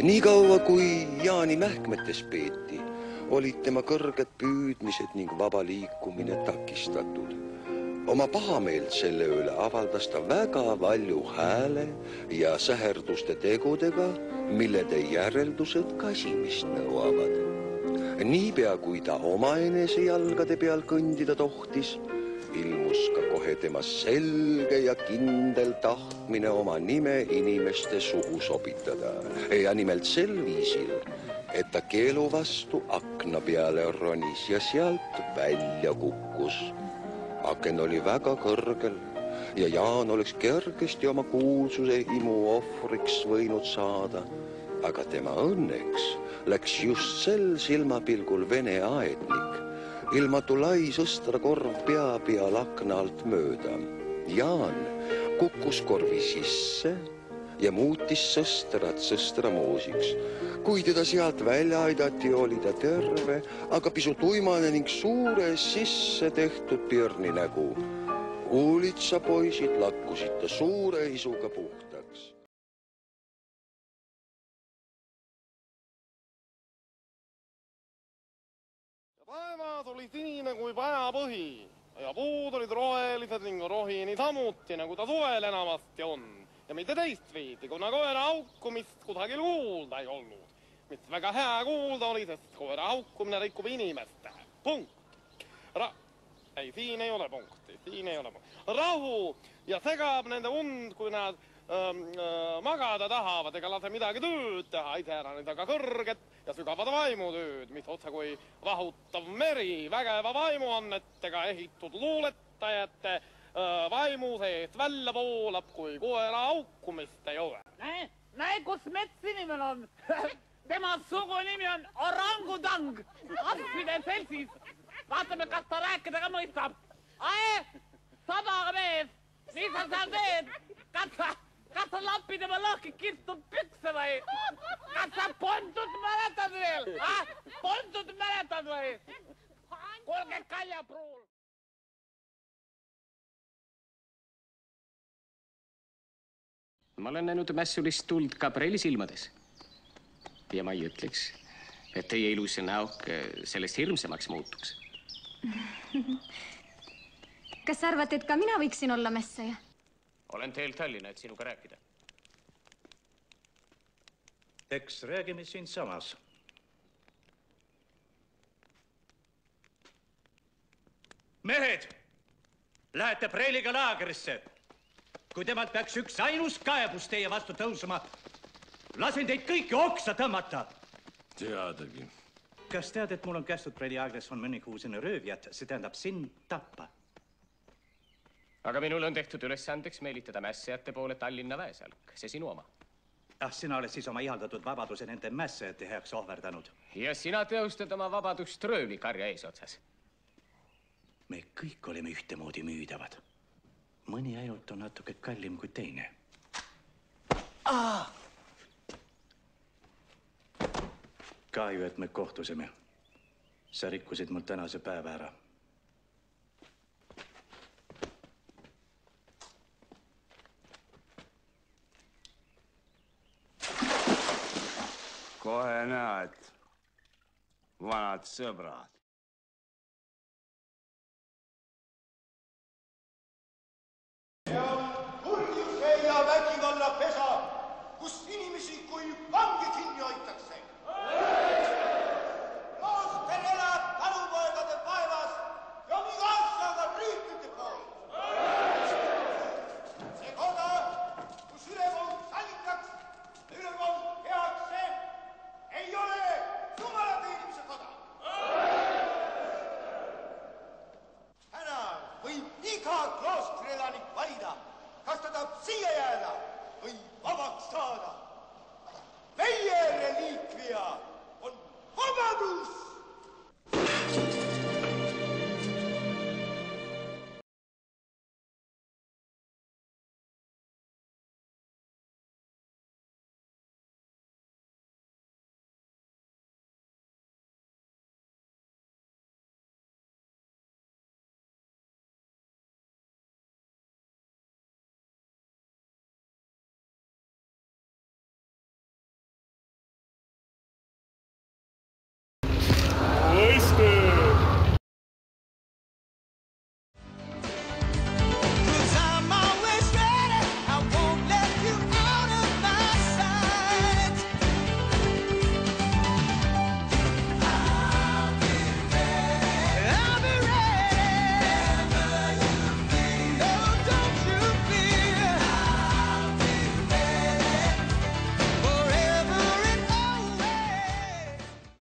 Nii kaua, kui Jaani mähkmetes peeti, olid tema kõrged püüdmised ning vaba liikumine takistatud. Oma pahameelt selle üle avaldas ta väga valju hääle ja säherduste tegudega, millede järeldused kasimist nõuavad. Niipea, kui ta omaenese jalgade peal kõndida tohtis, ilmus ka kohe tema selge ja kindel tahtmine oma nime inimeste suhu sobitada. Ja nimelt sel viisil, et ta keelu vastu akna peale ronis ja sealt välja kukkus. Aken oli väga kõrgel ja Jaan oleks kergesti oma kuulsuse imu ohvriks võinud saada. Aga tema õnneks läks just sel silmapilgul vene aednik, ilmatu lai sõstra korv pea peal akna alt mööda. Jaan kukkus korvi sisse ja muutis sõstrat sõstramoosiks. Kui teda sealt välja aidati, oli ta terve, aga pisut uimane ning suure sisse tehtud pirni nägu. Uulitsa poisid lakkusid ta suure isuga puhtaks. Taevas oli sinine kui pajapõhi ja puud olid rohelised ning rohini samuti, nagu ta suvel enamasti on. Ja mitte teistviisi, kuna koera haukumist kusagil kuulda ei olnud. Mis väga hea kuulda oli, sest koera haukumine rikub inimeste. Punkt. Ei, siin ei ole punkti. Siin ei ole punkti. Rahu ja segab nende und, kui nad magada tahavad, ega lase midagi tööd teha, ise ära need aga kõrget ja sügavad vaimutööd, mis otse kui vahutav meri vägeva vaimuannetega ehitud luuletajate vaimu seest välja voolab, kui koera haukumist ei ole. Näe, kus metsinimene on. Tema sugunimi on Orangutang. Aspide seltsis. Vaatame, kas ta rääkida ka mõistab. Sabaga mees, mis sa seal teed? Kas sa lapid oma lõhki kirstub pükse või? Kas sa Pontut mäletad veel? Pontut mäletad või? Kuulge, kaljapruul. Ma olen näinud mässulist tuld kapreli silmades. Ja ma ei ütleks, et teie ilus näok sellest hirmsamaks muutuks. Kas arvate, et ka mina võiksin olla mässaja? Olen teel Tallinna, et sinuga rääkida. Eks räägime siin samas. Mehed, lähete Preiliga laagrisse. Kui temalt peaks üks ainus kaebus teie vastu tõusma, lasen teid kõiki oksa tõmmata. Teadagi. Kas tead, et mul on kästud Preili Agres on mõnikuusene röövjat, see tähendab sind tappa? Aga minul on tehtud ülesandeks meelitada mässajate poole Tallinna väesalk. See sinu oma. Sina oled siis oma ihaldatud vabaduse nende mässajate heaks ohverdanud. Ja sina teostad oma vabadust röövlikarja eesotsas. Me kõik oleme ühtemoodi müüdavad. Mõni ainult on natuke kallim kui teine. Kahju, et me kohtusime. Sa rikkusid mul tänase päeva ära. Kohe näed, vanad sõbrad. Kurjuse ja vägivalla pesa, kus inimesi kui vangi kinni hoitakse. Laastel elab talupoegade vaevas ja on iga asjaga riiklike poolt. See koda, kus ülekohut sallitakse ja ülekohut tehakse, ei ole Jumala teenimise koda. Täna võib iga kloostri elanik valida, kas ta tahab siia jääda või vabaks saada.